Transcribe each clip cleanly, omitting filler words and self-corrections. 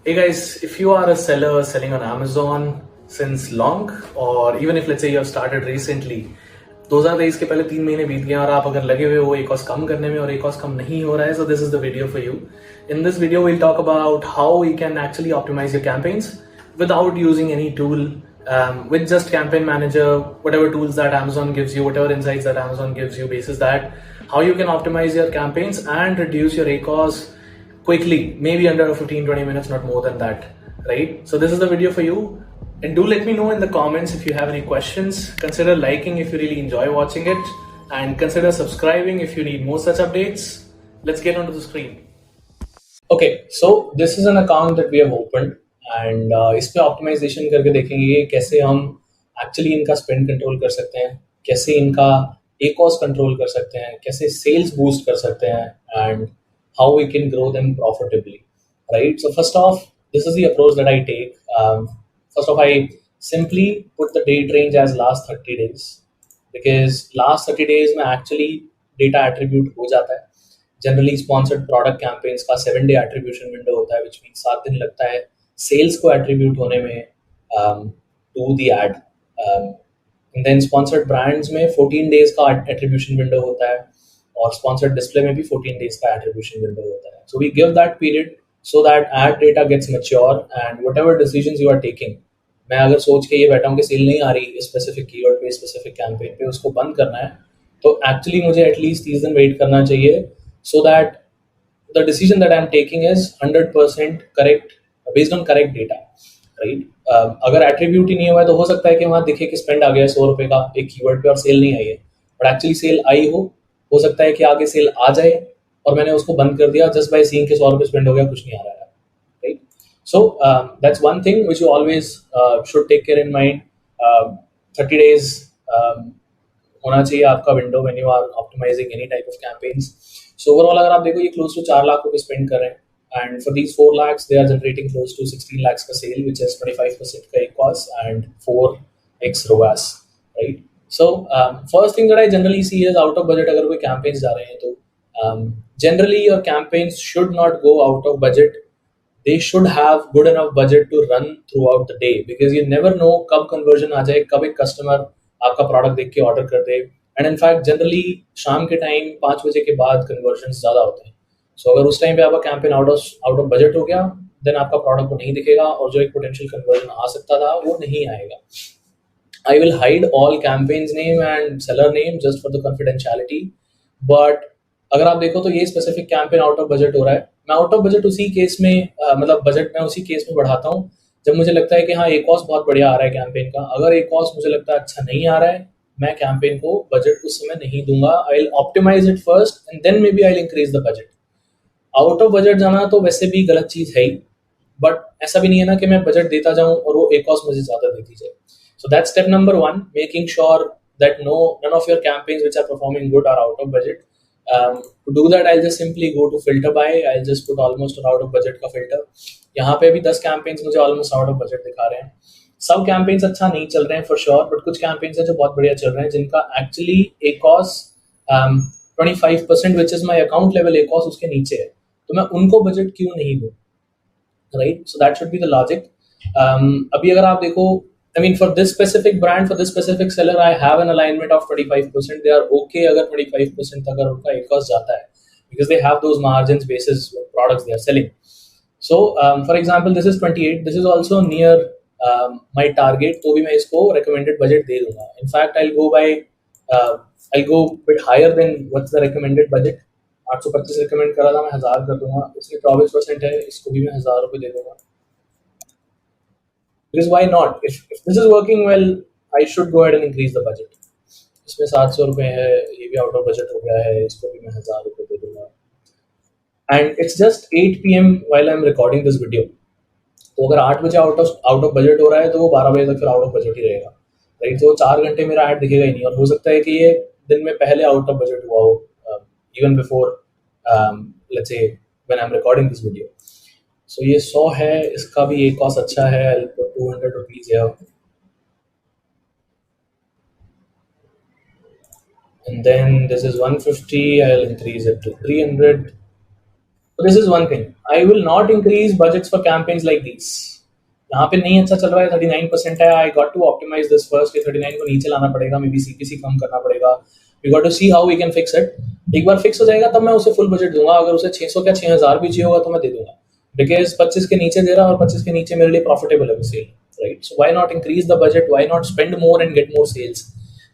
Hey guys, if you are a seller selling on Amazon since long, or even if let's say you have started recently, 2023 के पहले 3 महीने बीत गए और आप अगर लगे हुए हो एक कम करने में और एक कम नहीं हो रहा है, so this is the video for you. In this video, we'll talk about how you can actually optimize your campaigns without using any tool, with just Campaign Manager, whatever tools that Amazon gives you, whatever insights that Amazon gives you, basis that how you can optimize your campaigns and reduce your ACOS quickly, maybe under 15-20 minutes, not more than that, right? So this is the video for you, and do let me know in the comments if you have any questions. Consider liking if you really enjoy watching it, and consider subscribing if you need more such updates. Let's get onto the screen. Okay, so this is an account that we have opened, and इस पे optimisation करके देखेंगे कैसे हम actually इनका spend control कर सकते हैं, कैसे इनका ए कॉस्ट कंट्रोल कर सकते हैं, कैसे सेल्स बूस्ट कर सकते हैं, and how we can grow them profitably, right? So first off, this is the approach that I take. First off, I simply put the date range as last 30 days, because last 30 days में actually data attribute हो जाता है. Generally sponsored product campaigns का 7 day attribution window होता है, which mean 7 दिन लगता है सेल्स को एट्रीब्यूट होने में to the ad. And then sponsored brands में 14 डेज का एट्रीब्यूशन विंडो होता है, और स्पॉन्सर्ड डिस्प्ले में भी 14 डेज का एट्रीब्यूशन विंडो होता है. So we give that period so that ad data gets mature, and whatever decision you are taking, मैं अगर सोच के ये बैठा हूँ कि सेल नहीं आ रही स्पेसिफिक कीवर्ड पे, स्पेसिफिक कैंपेन पे, उसको बंद करना है, तो एक्चुअली मुझे एटलीस्ट 30 दिन वेट करना चाहिए, so that the decision that I'm taking is 100% correct, based on correct data, right? अगर एट्रीब्यूट ही नहीं हुआ है तो हो सकता है कि वहाँ दिखे कि स्पेंड आ गया है 100 रुपये का एक कीवर्ड पे और सेल नहीं आई है, बट एक्चुअली सेल आई हो सकता है कि आगे सेल आ जाए और मैंने उसको बंद कर दिया जस्ट बाय सीइंग कि 100 रुपये स्पेंड हो गया, कुछ नहीं आ रहा है, right? So that's one thing which you always should take care in mind. 30 days होना चाहिए आपका window when you are optimizing any type of campaigns. So overall अगर आप देखो ये क्लोज टू 4 लाख रुपए स्पेंड कर रहे हैं, and for these 4 lakhs they are generating close to 16 lakhs का सेल, विच इज 25% का एक कॉस्ट and 4x ROAS, right? So first thing that I generally see is out of budget. अगर कोई कैंपेन्स जा रहे हैं तो generally your campaigns should not go out of budget. they should have good enough budget to run throughout the day, because you never know कब conversion आ जाए, कब एक कस्टमर आपका प्रोडक्ट देख के ऑर्डर कर दे. एंड इनफैक्ट जनरली शाम के टाइम 5 बजे के बाद कन्वर्जन ज़्यादा होते हैं. सो अगर उस टाइम पे आपका कैंपेन आउट ऑफ बजट हो गया, देन आपका प्रोडक्ट को नहीं दिखेगा, और जो एक पोटेंशियल कन्वर्जन आ सकता था वो नहीं आएगा. I will hide all campaigns name and seller name just for the confidentiality. But अगर आप देखो तो ये specific campaign out of budget हो रहा है. मैं आउट ऑफ बजट उसी केस में मतलब बजट में उसी केस में बढ़ाता हूँ जब मुझे लगता है कि हाँ एक कॉस्ट बहुत बढ़िया आ रहा है कैंपेन का. अगर एक कॉस्ट मुझे लगता है अच्छा नहीं आ रहा है, मैं कैंपेन को बजट उस समय नहीं दूंगा. I will optimize it first and then maybe I will increase the budget. Out of budget जाना तो वैसे भी गलत चीज़ है ही, बट ऐसा भी नहीं है ना कि मैं बजट देता जाऊं और वो एक कॉस्ट मुझे ज़्यादा देती जाए. So that's step number one, making sure that none of your campaigns which are performing good are out of budget. To do that, I'll just simply go to filter by. I'll just put almost out of budget का filter. यहाँ पे भी 10 campaigns मुझे almost out of budget दिखा रहे हैं. सब campaigns अच्छा नहीं चल रहे हैं for sure, but कुछ campaigns हैं जो बहुत बढ़िया चल रहे हैं, जिनका actually ACOS 25% which is my account level ACOS उसके नीचे है, तो मैं उनको budget क्यों नहीं दूँ, right? So that should be the logic. अभी अगर आप देखो, I mean, for this specific brand, for this specific seller, I have an alignment of 25%. They are okay अगर 25% तक अगर उनका एक कॉस्ट जाता है, because they have those margins basis products they are selling. So, for example, this is 28. This is also near my target. तो भी मैं इसको recommended budget दे दूँगा. In fact, I'll go bit higher than what's the recommended budget. 825 recommend करा था, मैं 1000 कर दूँगा. इसमें 24% है, इसको भी मैं 1000 रुपये दे दूँगा. Because why not? If this is working well, I should go ahead and increase the budget. इसमें 700 रुपये है, ये भी आउट ऑफ बजट हो गया है, इसको भी मैं 1000 रुपये दे दूँगा. And it's just 8 PM while I'm recording this video. तो अगर 8 बजे आउट ऑफ बजट हो रहा है तो वो 12 बजे तक फिर आउट ऑफ बजट ही रहेगा, राइट? तो 4 घंटे मेरा ऐड दिखेगा ही नहीं, और हो सकता है कि ये दिन में पहले आउट ऑफ बजट हुआ हो, even before let's say when I am recording this video. So ये 100 है, इसका भी एक कॉस्ट अच्छा है. I'll put 200 rupees here. And then this is 150, I'll increase it to 300. So this is one thing. I will not increase budgets for campaigns like these. यहाँ पे नहीं अच्छा चल रहा है, 39% है, I got to optimize this first. ये 39 को नीचे लाना पड़ेगा, मे बी CPC कम करना पड़ेगा. We got to see how we can fix it. एक बार फिक्स हो जाएगा तब मैं उसे फुल बजट दूंगा. अगर उसे 600 क्या 6000 भी चाहिए होगा तो मैं दे दूंगा, बिकॉज 25 के नीचे दे रहा और 25 के नीचे मेरे लिए प्रॉफिटेबल है वो sale, right. So why not increase the budget, why not spend more and get more sales,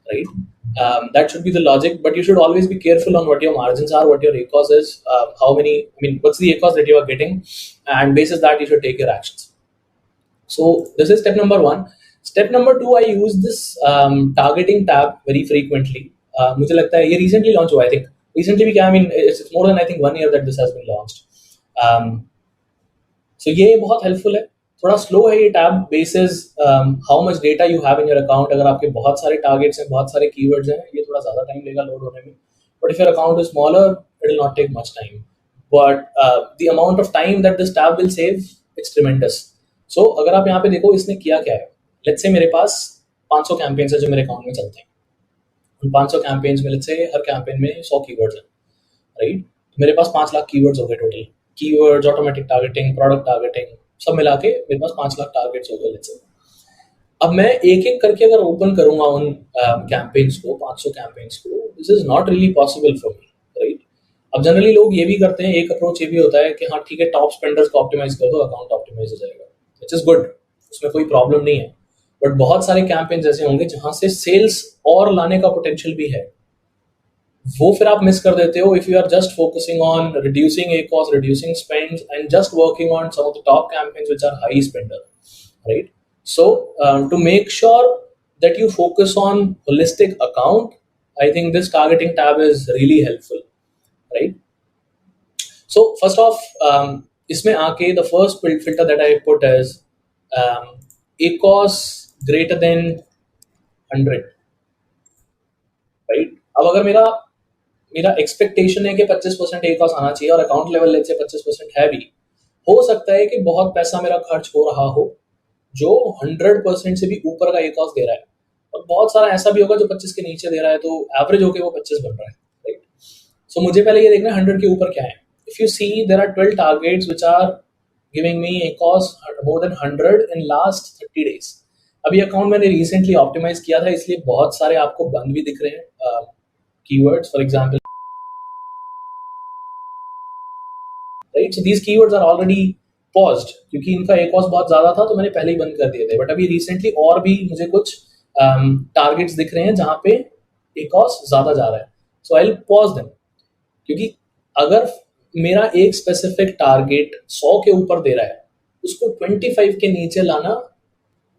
right? That should be the logic, but you should always be careful on what your margins are, what your ACOS is, what's the ACOS that you are getting, and basis that you should take your actions. So this is step number 1. Step number 2, I use this targeting tab very frequently. मुझे लगता है ये recently launched हुआ, I think. Recently भी क्या, it's more than I think 1 year that this has been launched. So ये बहुत helpful है. थोड़ा स्लो है ये tab, basis how much data you have in your account. अगर आपके बहुत सारे टारगेट्स हैं, बहुत सारे कीवर्ड्स हैं, ये थोड़ा ज़्यादा टाइम लेगा लोड होने में. But if your account is smaller, it will not take much time, but the amount of time that this tab will save, it's tremendous. So अगर आप यहाँ पे देखो इसने किया क्या है. लेट्स से मेरे पास 500 कैंपेन्स है जो मेरे अकाउंट में चलते हैं. उन 500 कैंपेन्स में लेट्स से हर कैंपेन में 100 कीवर्ड्स हैं, राइट. मेरे पास 5 लाख कीवर्ड्स हो गए total. Keywords, automatic targeting, product targeting, सब मिला के मेरे पास 5 लाख टारगेट्स हो गए लेट्स से. अब मैं एक एक करके अगर ओपन करूंगा उन कैंपेन्स को, 500 कैंपेन्स को, this is not really possible for me, right. अब जनरली लोग ये भी करते हैं, एक अप्रोच ये भी होता है कि हाँ ठीक है, टॉप स्पेंडर्स को ऑप्टिमाइज कर दो, अकाउंट ऑप्टिमाइज हो जाएगा, विच इज गुड, उसमें कोई प्रॉब्लम नहीं है. बट बहुत सारे कैंपेन्स ऐसे होंगे जहां से सेल्स और लाने का पोटेंशियल भी है, वो फिर आप मिस कर देते हो if you are just focusing on reducing ACOS, reducing spends and just working on some of the top campaigns which are high spender, right. So to make sure that you focus on holistic account, I think this targeting tab is really helpful, right? So first off, इसमें आके the first filter that I put is ACOS greater than 100, right? अब अगर मेरा expectation है कि 25% ACOS आना चाहिए और अकाउंट लेवल लेट से 25% है भी, हो सकता है कि बहुत पैसा मेरा खर्च हो रहा हो जो 100% से भी ऊपर का ACOS दे रहा है, और बहुत सारा ऐसा भी होगा जो 25 के नीचे दे रहा है, तो एवरेज होके वो 25 बन रहा है, राइट. सो मुझे पहले ये देखना है 100 के ऊपर क्या है. If you see there are 12 targets which are giving me ACOS more than 100 in last 30 days. अभी अकाउंट मैंने रिसेंटली ऑप्टिमाइज किया था, इसलिए बहुत सारे आपको बंद भी दिख रहे हैं keywords, for example, right. So these keywords are already paused क्योंकि इनका ACOS बहुत ज्यादा था तो मैंने पहले ही बंद कर दिए थे. बट अभी रिसेंटली और भी मुझे कुछ टारगेट्स दिख रहे हैं जहां पे ACOS ज्यादा जा रहा है, सो आई विल पॉज देम. क्योंकि अगर मेरा एक स्पेसिफिक टारगेट 100 के ऊपर दे रहा है, उसको 25 के नीचे लाना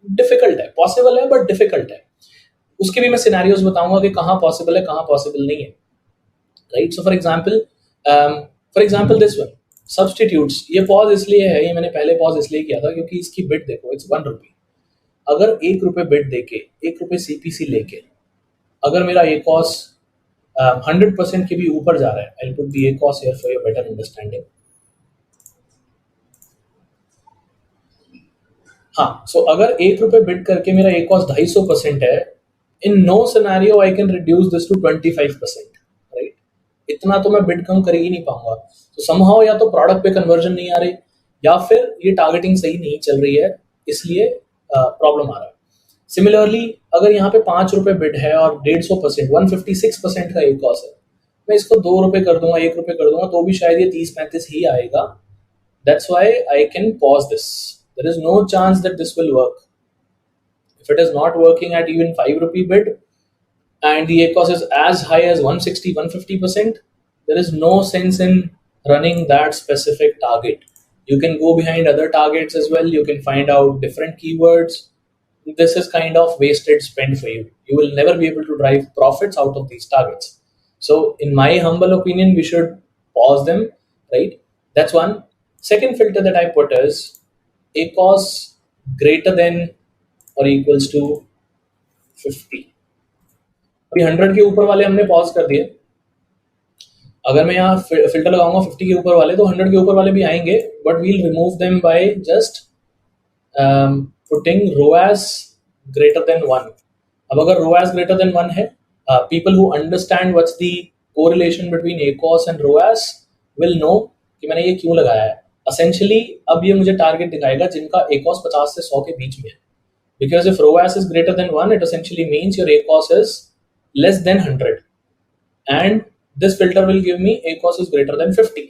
डिफिकल्ट है. पॉसिबल है बट डिफिकल्ट है. उसके भी मैं सिनेरियोज बताऊंगा कि कहाँ पॉसिबल है, कहाँ पॉसिबल नहीं है, right. So for example this one substitutes, ये पॉज इसलिए है, ये मैंने पहले पॉज इसलिए किया था क्योंकि इसकी बिट देखो, इट्स 1 रुपी. अगर 1 रुपये बिट देके 1 रुपये CPC लेके अगर मेरा ACOS 100% के भी ऊपर जा रहा है, I put the ACOS here for your better understanding. हाँ, सो अगर 1 रुपये बिट करके मेरा ACOS 250% है, in no scenario I can reduce this to 25%, right. इतना तो मैं बिट कम कर ही नहीं पाऊंगा. तो समहाउ या तो प्रोडक्ट पे कन्वर्जन नहीं आ रही, या फिर ये टारगेटिंग सही नहीं चल रही है, इसलिए प्रॉब्लम आ रहा है. सिमिलरली अगर यहाँ पे 5 रुपये बिड है और 150%, 156% का ACOS है, मैं इसको 2 रुपये कर दूंगा, 1 रुपये कर दूंगा, तो भी शायद ये 30-35 ही आएगा. That's why I can pause this. There is no chance that this will work. If it is not working at even 5 rupee bid and the ACOS is as high as 160-150%, there is no sense in running that specific target. You can go behind other targets as well. You can find out different keywords. This is kind of wasted spend for you. You will never be able to drive profits out of these targets. So in my humble opinion, we should pause them, right? That's one. Second filter that I put is ACOS greater than or equals to 50. अभी 100 के ऊपर वाले हमने pause कर दिए. अगर मैं यहाँ फिल्टर लगाऊंगा 50 के ऊपर वाले, तो 100 के ऊपर वाले भी आएंगे, but we'll remove them by just putting ROAS greater than 1. अब अगर ROAS greater than 1 है, people who understand what's the correlation between ACOS and ROAS will know कि मैंने ये क्यों लगाया है। असेंशियली अब ये मुझे टारगेट दिखाएगा जिनका ACOS 50 से 100 के बीच में है, because if ROAS is greater than 1 it essentially means your ACOS is less than 100 and this filter will give me ACOS is greater than 50.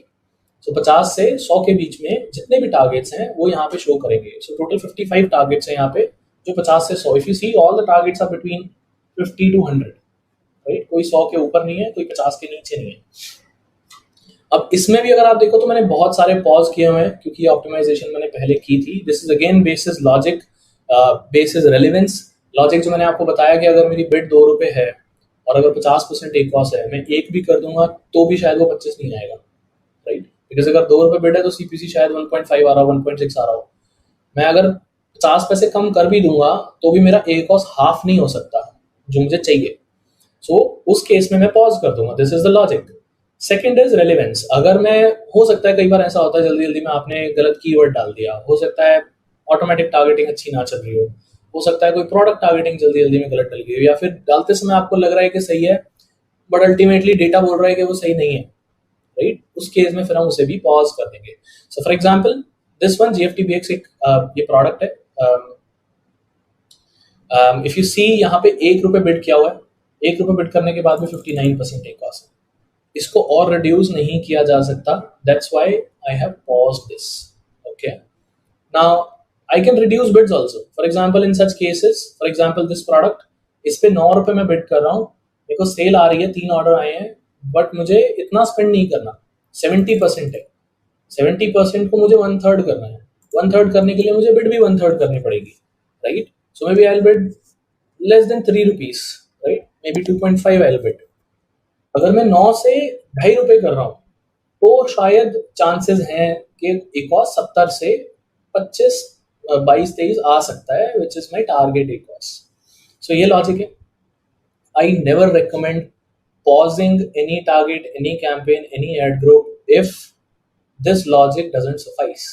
So 50 से 100 के बीच में जितने भी टारगेट्स हैं वो यहाँ पे शो करेंगे. So total 55 टारगेट्स हैं यहाँ पे जो 50 से 100. If you see all the targets are between 50 to 100, right. कोई 100 के ऊपर नहीं है, कोई 50 के नीचे नहीं है. अब इसमें भी अगर आप देखो तो मैंने बहुत सारे पॉज किए हुए हैं क्योंकि ऑप्टिमाइजेशन मैंने पहले की थी. This is again basis logic, basis relevance. Logic जो मैंने आपको बताया कि अगर मेरी बिड 2 रुपए है और अगर 50% ACOS है, मैं एक भी कर दूंगा तो भी शायद वो 25 नहीं आएगा, राइट. बिकॉज अगर 2 रुपए बिड है तो CPC शायद 1.5 आ रहा हो, 1.6 आ रहा हो. मैं अगर 50 पैसे कम कर भी दूंगा तो भी मेरा ACOS हाफ नहीं हो सकता जो मुझे चाहिए. सो उस केस में मैं पॉज कर दूंगा. This is the logic. Second is relevance. अगर मैं, हो सकता है कई बार ऐसा होता है जल्दी जल्दी में आपने गलत कीवर्ड डाल दिया, हो सकता है ऑटोमेटिक टारगेटिंग अच्छी ना चल रही हो सकता है कोई प्रोडक्ट टारगेटिंग जल्दी जल्दी में गलत डल गई हो, या फिर डालते समय आपको लग रहा है कि सही है बट अल्टीमेटली डेटा बोल रहा है कि वो सही नहीं है, राइट. उस केस में फिर हम उसे भी पॉज कर देंगे. So for example this one GFTBX एक ये प्रोडक्ट है. इफ यू सी यहाँ पे 1 रुपए बिड किया हुआ है. 1 रुपए बिड करने के बाद में 59% ACOS है. इसको और रिड्यूस नहीं किया जा सकता. That's why I have paused this. Okay, now I can reduce bids also. For example in such cases, for example this product, इस पे 9 रुपए में बिड कर रहा हूँ. मेरे को सेल आ रही है, 3 ऑर्डर आए हैं बट मुझे इतना स्पेंड नहीं करना. 70% है. 70% को मुझे 1/3 करना है. 1/3 करने के लिए मुझे बिड भी 1/3 करनी पड़ेगी, right. So maybe I will bid less than 3 rupees, right. Maybe 2.5 I will bid. अगर मैं 9 से 2.5 रुपए कर रहा हूँ तो शायद चांसेस हैं कि ACOS 70 से 25, 22, 23 आ सकता है, which is my target ACOS. सो ये लॉजिक है. I never recommend pausing any target, any campaign, any ad group if this logic doesn't suffice.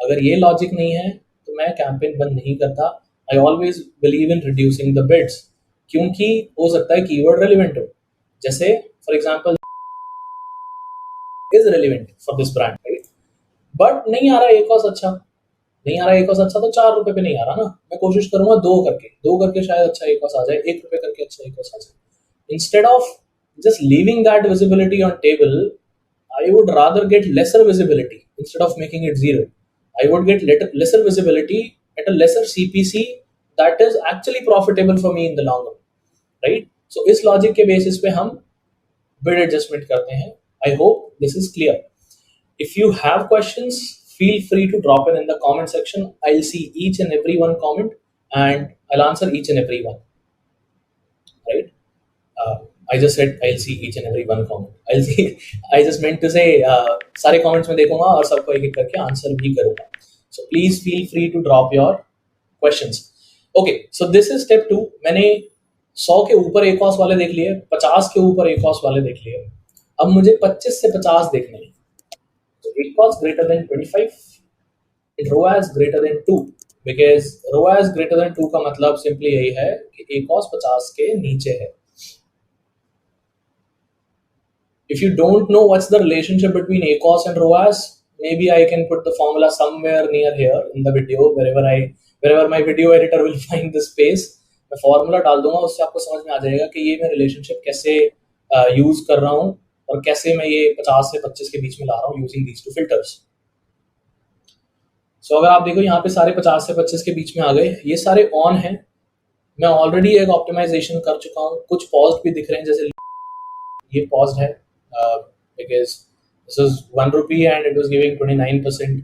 अगर ये लॉजिक नहीं है तो मैं कैंपेन बंद नहीं करता. I always believe in reducing the bids क्योंकि हो सकता है कीवर्ड रेलिवेंट हो. जैसे for example is relevant for this brand, right? But नहीं आ रहा ACOS अच्छा, नहीं आ रहा ACOS अच्छा तो 4 रुपए पे नहीं आ रहा ना. मैं कोशिश करूंगा 2 करके शायद अच्छा ACOS आ जाए, 1 रुपए करके अच्छा ACOS आ जाए. Instead of just leaving that visibility on table, I would rather get lesser visibility instead of making it 0. I would get lesser visibility at a lesser CPC that is actually profitable for me in the long run, right? So इस logic के basis पे हम bid adjustment करते हैं. I hope this is clear. If you have questions, feel free to drop in the comment section. I'll see each and every one comment and I'll answer each and every one, right? I just said I'll see each and every one comment. I just meant to say सारे comments में देखूंगा और सबको एक एक करके answer भी करूंगा. So please feel free to drop your questions. Okay, so this is step 2. मैंने 100 के ऊपर ACOS वाले देख लिए, 50 के ऊपर ACOS वाले देख लिए. अब मुझे 25 से 50 देखने हैं. So ACOS greater than 25, ROAS greater than 2. Because ROAS greater than 2 का मतलब simply यही है कि ACOS 50 के नीचे है. If you don't know what's the relationship between ACOS and ROAS, maybe I can put the formula somewhere near here in the video, wherever my video editor will find the space. मैं formula डाल दूंगा, उससे आपको समझ में आ जाएगा कि ये मैं relationship कैसे यूज कर रहा हूँ और कैसे मैं ये 50 से 25 के बीच में ला रहा हूँ using these two filters. So अगर आप देखो यहाँ पे सारे 50 से 25 के बीच में आ गए, ये सारे ऑन हैं. मैं ऑलरेडी एक ऑप्टिमाइजेशन कर चुका हूँ. कुछ पॉज भी दिख रहे हैं, जैसे ये पॉज है because this is 1 rupee and it was giving 29%.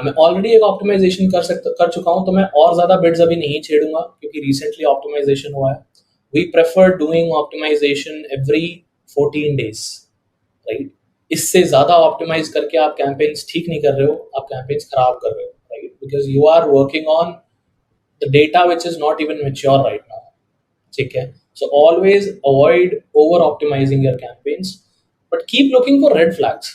मैं ऑलरेडी एक ऑप्टिमाइजेशन कर चुका हूँ तो मैं और ज़्यादा बिड्स अभी नहीं छेड़ूंगा क्योंकि रिसेंटली ऑप्टिमाइजेशन हुआ है. We prefer doing optimization every 14 days, right. इससे ज़्यादा ऑप्टिमाइज करके आप कैंपेन्स ठीक नहीं कर रहे हो, आप कैंपेन्स खराब कर रहे हो, right. Because you are working on the data which is not even mature right now, ठीक है. So always avoid over optimizing your campaigns, but keep looking for red flags.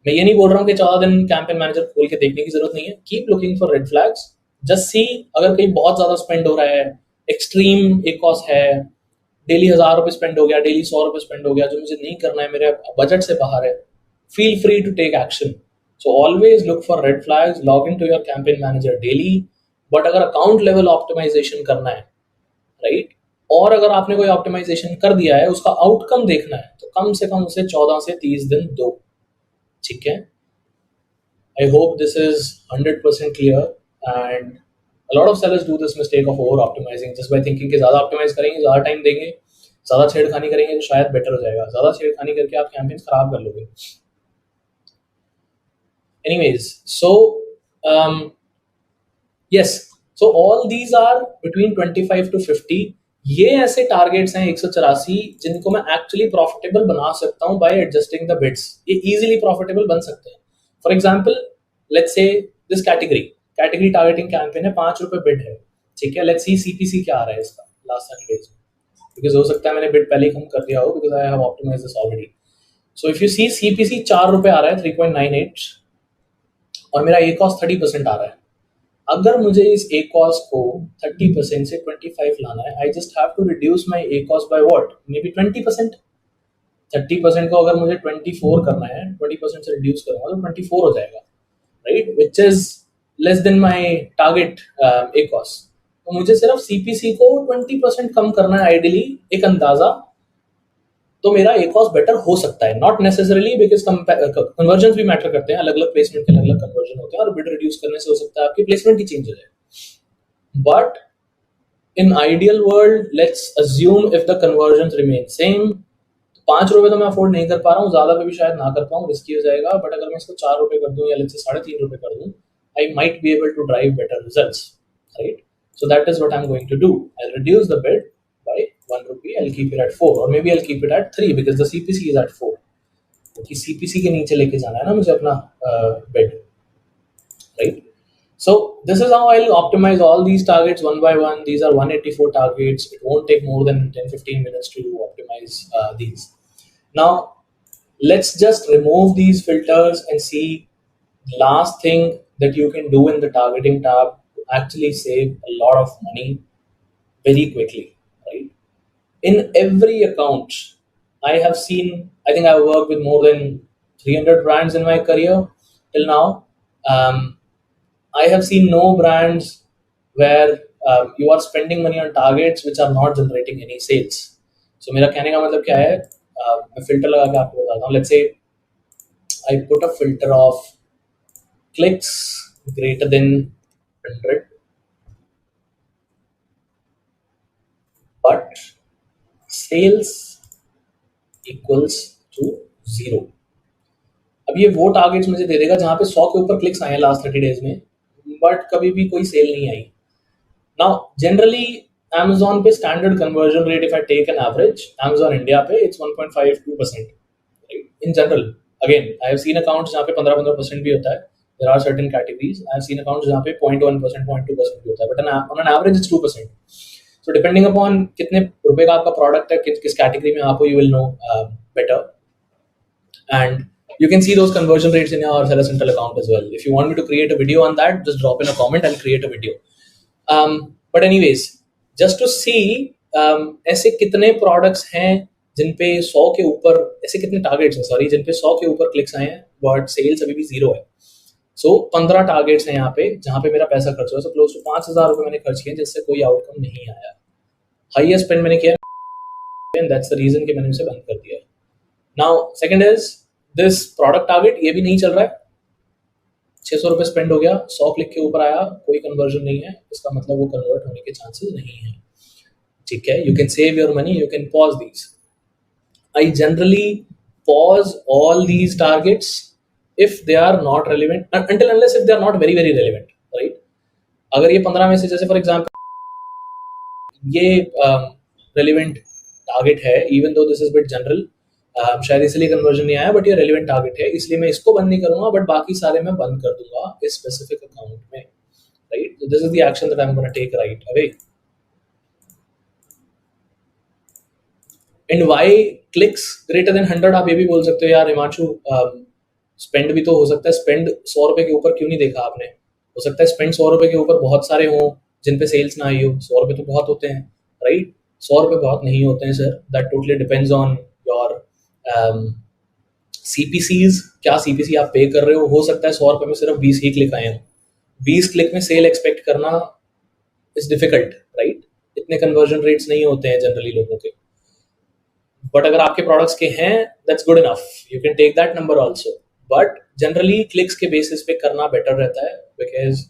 मैं ये नहीं बोल रहा हूँ कि 14 दिन कैंपेन मैनेजर खोल के देखने की जरूरत नहीं है. Keep looking for red flags. Just see अगर कहीं बहुत ज्यादा स्पेंड हो रहा है, एक्सट्रीम ACOS है, डेली 1000 रुपए स्पेंड हो गया, डेली 100 रुपए स्पेंड हो गया, जो मुझे नहीं करना है, मेरे बजट से बाहर है, feel free to take action. So always look for red flags, log into your campaign manager daily. But अगर account level optimization करना है, right? और अगर आपने कोई ऑप्टिमाइजेशन कर दिया है, उसका आउटकम देखना है, तो कम से कम उसे 14 से 30 दिन दो. ठीक है? I hope this is 100% clear. And a lot of sellers do this mistake of over optimizing just by thinking कि ज़्यादा ऑप्टिमाइज करेंगे, ज़्यादा टाइम देंगे, ज़्यादा छेड़खानी करेंगे तो शायद बेटर हो जाएगा. ज़्यादा छेड़खानी करके आप कैंपेन्स खराब कर लोगे. Anyways, so yes, so all these are between 25 to 50. ये ऐसे टारगेट्स हैं 184 जिनको मैं एक्चुअली प्रॉफिटेबल बना सकता हूँ बाय एडजस्टिंग द बिड्स. ये इजीली प्रॉफिटेबल बन सकते हैं. For example, let's say this category targeting campaign है, 5 रुपए बिड है. ठीक है, लेट्स सी सीपीसी क्या आ रहा है इसका लास्ट 30 डेज में, बिकॉज हो सकता है मैंने बिड पहले ही कम कर दिया हो because I have optimized this already. So if you see CPC 4 रुपए आ रहा है 3.98 और मेरा ए कॉस्ट 30% आ रहा है. अगर मुझे इस ए कॉस्ट को 30% से 25 लाना है, I just have to reduce my ए कॉस्ट बाय व्हाट, मे बी 20%. 30% को अगर मुझे 24 करना है, 20% से रिड्यूस करूंगा तो 24 हो जाएगा, right, which is less than my target A cost. तो मुझे सिर्फ सीपीसी को 20% कम करना है आइडियली, एक अंदाजा, तो मेरा ए कॉस्ट बेटर हो सकता है. नॉट नेसेसरली, बिकॉज कन्वर्जन भी मैटर करते हैं. अलग अलग प्लेसमेंट के अलग अलग कन्वर्जन होते हैं और बिड रिड्यूस करने से हो सकता है आपकी प्लेसमेंट ही चेंज हो जाए. But in ideal world, let's assume if the conversion remain same, 5 रुपए तो मैं अफोर्ड नहीं कर पा रहा हूँ, ज्यादा पे भी शायद ना कर पाऊँ, रिस्की हो जाएगा. बट अगर मैं इसको 4 रुपए कर दूं या लेट्स से 3.5 रुपए कर दूं, I might be able to drive better results, right. So that is what I'm going to do. I'll reduce the bid by 1 rupee. I'll keep it at 4, or maybe I'll keep it at 3 because the CPC is at 4. क्योंकि CPC के नीचे लेके जाना है ना मुझे अपना bid, right? So this is how I'll optimize all these targets one by one. These are 184 targets. It won't take more than 10-15 minutes to optimize these. Now let's just remove these filters and see the last thing that you can do in the targeting tab actually save a lot of money very quickly, right? In every account, I have seen, I think I've worked with more than 300 brands in my career till now. I have seen no brands where you are spending money on targets which are not generating any sales. So मेरा कहने का मतलब क्या है, मैं filter लगा के आपको बताता हूँ. Let's say I put a filter of clicks greater than 100, but sales equals to 0. अब ये वो टारगेट्स मुझे दे देगा जहां पे 100 के ऊपर क्लिक्स आए हैं लास्ट 30 डेज में, बट कभी भी कोई सेल नहीं आई. नाउ जनरली Amazon पे standard conversion rate, if I take an average, Amazon India पे it's 1.52%, in general. Again I have seen accounts जहाँ पे 15% भी होता है. There are certain categories. I have seen accounts जहाँ पे 0.1%, 0.2% भी होता है, but on an average it's 2%. So depending upon कितने रुपए का आपका प्रोडक्ट है, किस कैटेगरी में आप हो, you will know better. And you can see those conversion rates in your Seller Central account as well. If you want me to create a video on that, just drop in a comment. I'll create a video. But anyways, just to see ऐसे कितने products हैं जिन पे 100 के ऊपर, ऐसे कितने targets हैं sorry जिन पे 100 के ऊपर क्लिक्स आए हैं बट सेल्स अभी भी 0 है. सो 15 टारगेट्स हैं यहाँ पे जहाँ पे मेरा पैसा खर्च हुआ. सो क्लोज टू 5,000 रुपए मैंने खर्च किए जिससे कोई आउटकम नहीं आया. हाईएस्ट स्पेंड मैंने किया, एंड दैट्स द रीजन कि मैंने उसे बंद कर दिया. Now second is this product target, ये भी नहीं चल रहा है. 600 रुपए स्पेंड हो गया, 100 क्लिक के ऊपर आया, कोई कन्वर्जन नहीं है, इसका मतलब वो कन्वर्ट होने के चांसेस नहीं है. ठीक है, you can save your money, you can pause these. I generally pause all these targets if they are not relevant, until unless if they are not very very relevant, right? अगर ये 15 में से जैसे for example ये relevant target है, even though this is bit general, शायद इसलिए conversion नहीं आया, बट ये relevant target है, इसलिए मैं इसको बंद नहीं करूंगा, बट बाकी सारे मैं बंद कर दूंगा इस स्पेसिफिक अकाउंट में, right? So this is the action that I'm going to take right away. And why clicks greater than 100? आप ये भी बोल सकते हो यार हिमांशु, स्पेंड भी तो हो सकता है, स्पेंड 100 रुपए के ऊपर क्यों नहीं देखा आपने? हो सकता है स्पेंड 100 रुपए के ऊपर बहुत सारे हों जिन पे सेल्स ना आई हो. 100 रुपए तो बहुत होते हैं, राइट? 100 रुपए बहुत नहीं होते हैं sir. That totally depends on your CPCs, क्या CPC आप पे कर रहे हो सकता है 100 रुपए में सिर्फ 20 ही क्लिक आए हो। 20 क्लिक में सेल एक्सपेक्ट करना इज डिफिकल्ट, राइट? इतने कन्वर्जन रेट्स नहीं होते हैं जनरली लोगों के। बट अगर आपके प्रोडक्ट्स के हैं, that's good enough, you can take that number also. But generally clicks के बेसिस पे करना बेटर रहता है, because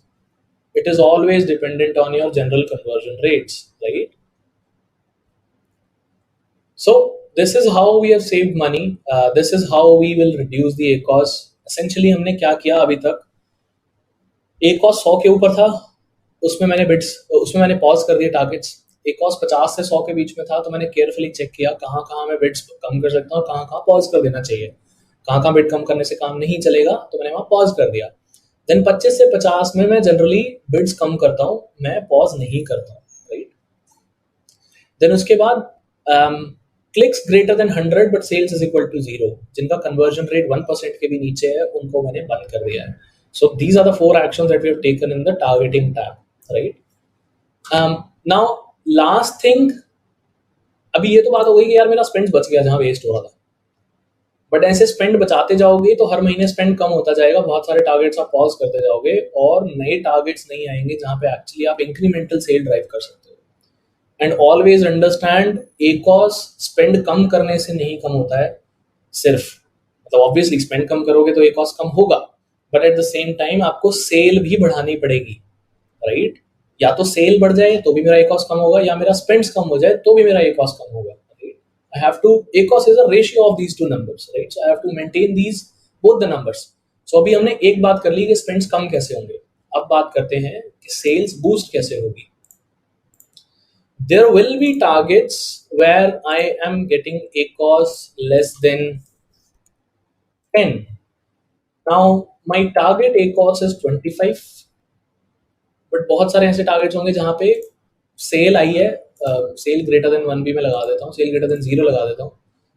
it is always dependent on your general conversion rates, right? So this is how we have saved money. This is how we will reduce the ACOS. Essentially हमने क्या किया अभी तक, ACOS 100 के ऊपर था, उसमें मैंने पॉज कर दिए टारगेट्स। ACOS 50 से 100 के बीच में था, तो मैंने केयरफुली चेक किया कहाँ कहाँ मैं बिड्स कम कर सकता हूँ, कहाँ कहाँ पॉज कर देना चाहिए, कहाँ कहाँ बिड कम करने से काम नहीं चलेगा, तो मैंने वहाँ पॉज कर दिया। देन 25 से 50 में मैं जनरली बिड्स कम करता हूँ, मैं पॉज नहीं करता हूँ, राइट? देन उसके बाद clicks greater than 100 but sales is equal to 0, जिनका कन्वर्जन रेट 1% के भी नीचे है, उनको मैंने बंद कर दिया है। So these are the 4 actions that we have taken in the targeting tab, right? Now last thing, अभी ये तो बात हो गई कि यार मेरा स्पेंड बच गया जहां वेस्ट हो रहा था, बट ऐसे स्पेंड बचाते जाओगे तो हर महीने स्पेंड कम होता जाएगा, बहुत सारे टारगेट्स आप पॉज करते जाओगे और नए टारगेट्स नहीं आएंगे जहां पे एक्चुअली आप इंक्रीमेंटल सेल ड्राइव कर सकते हो। And always understand, ACOS spend कम करने से नहीं कम होता है सिर्फ, मतलब ऑब्वियसली स्पेंड कम करोगे तो ACOS कम होगा, but at the same time आपको सेल भी बढ़ानी पड़ेगी, राइट? या तो सेल बढ़ जाए तो भी मेरा ACOS कम होगा, या मेरा स्पेंड्स कम हो जाए तो भी मेरा ACOS कम होगा। I have to, ACOS is a ratio of these two numbers, right? So I have to maintain these both the numbers. So अभी हमने एक बात कर ली कि स्पेंड्स कम कैसे होंगे, अब बात करते हैं कि सेल्स बूस्ट कैसे होगी। There will be targets where I am getting ACOS less than 10. Now my target ACOS is 25, but बहुत सारे ऐसे टारगेट्स होंगे जहां पे सेल आई है, सेल ग्रेटर देन 1 भी मैं लगा देता हूँ, सेल ग्रेटर देन 0 लगा देता हूँ,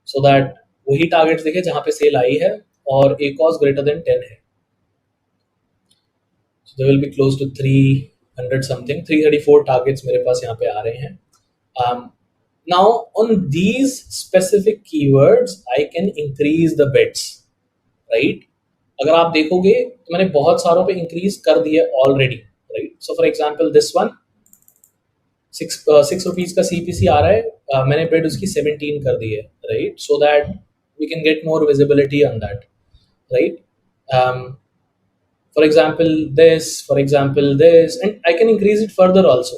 सो दैट वही टारगेट्स देखे जहां पे सेल आई है और ACOS ग्रेटर देन 10 है। So they will be close to 300 something, 334 targets मेरे पास यहाँ पे आ रहे हैं। Now on these specific keywords I can increase the bets, right? अगर आप देखोगे तो मैंने बहुत सारों पे इंक्रीज कर दिए already, right? So for example this one 6 rupees का CPC आ रहा है, मैंने बिड उसकी 17 कर दी है, right? So that we can get more visibility on that, right? For example this and I can increase it further also.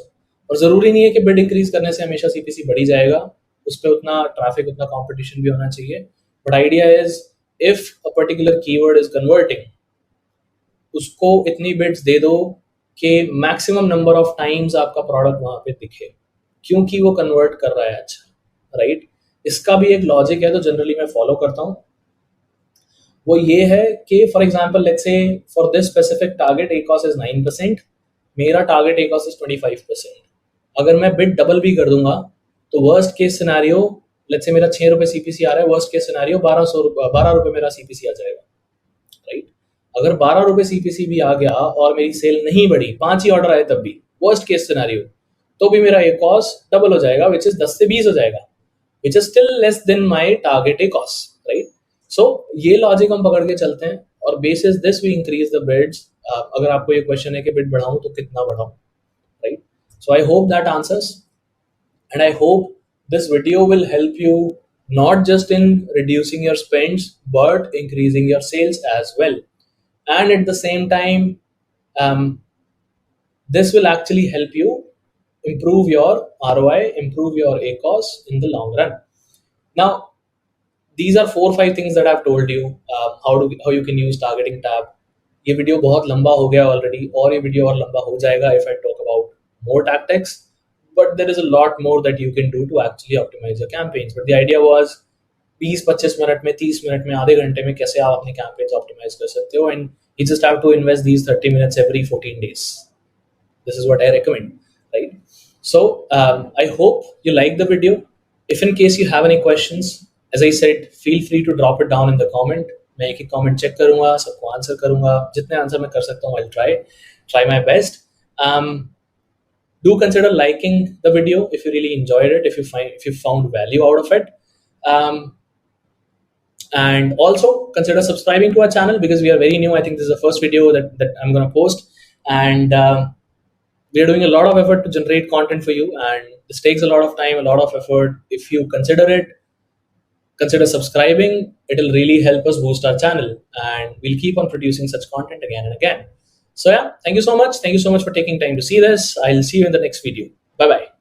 और जरूरी नहीं है कि बिड इंक्रीज करने से हमेशा CPC बढ़ी जाएगा, उस पर उतना ट्रैफिक, उतना कॉम्पिटिशन भी होना चाहिए, but idea is if a particular keyword is converting, उसको इतनी बिड्स दे दो कि मैक्सिमम नंबर ऑफ टाइम्स आपका प्रोडक्ट वहां पे दिखे, क्योंकि वो कन्वर्ट कर रहा है अच्छा, राइट? इसका भी एक लॉजिक है, तो जनरली मैं फॉलो करता हूँ। वो ये है कि for example let's say for this specific target ACOS is 9%, मेरा टारगेट ACOS इज 25%। अगर मैं बिड डबल भी कर दूंगा तो worst case scenario, let's say मेरा 6 रुपए CPC आ रहा है, वर्स्ट केस सिनेरियो 12 रुपए मेरा CPC आ जाएगा, राइट? अगर 12 रुपए CPC भी आ गया और मेरी सेल नहीं बढ़ी, 5 ही ऑर्डर आए तब भी, वर्स्ट केस सिनेरियो, तो भी मेरा ACOS डबल हो जाएगा, विच इज 10 से 20 हो जाएगा, which is still less than my target ACOS, right? So ये लॉजिक हम पकड़ के चलते हैं और basis this we increase the bids. अगर आपको ये क्वेश्चन है कि बिड बढ़ाऊं तो कितना बढ़ाऊं, right? So I hope that answers, and I hope this video will help you not just in reducing your spends but increasing your sales as well, and at the same time this will actually help you improve your ROI, improve your ACOS in the long run. Now these are 4-5 things that I've told you, how you can use targeting tab. ये video बहुत लंबा हो गया already, और ये video और लंबा हो जाएगा if I talk about more tactics, but there is a lot more that you can do to actually optimize your campaigns. But the idea was 20-25 minute में, 30 मिनट में, आधे घंटे में कैसे आप अपने campaigns optimize कर सकते हो, and you just have to invest these 30 minutes every 14 days. This is what I recommend, right? So I hope you like the video. If in case you have any questions, as I said, feel free to drop it down in the comment. मैं एक एक comment check करूँगा, सबको answer करूँगा, जितने answer मैं कर सकता हूँ I'll try my best. Do consider liking the video if you really enjoyed it, if you found value out of it. And also consider subscribing to our channel because we are very new. I think this is the first video that I'm going to post. And we are doing a lot of effort to generate content for you. And this takes a lot of time, a lot of effort. If you consider it, consider subscribing. It'll really help us boost our channel. And we'll keep on producing such content again and again. So yeah, thank you so much. Thank you so much for taking time to see this. I'll see you in the next video. Bye-bye.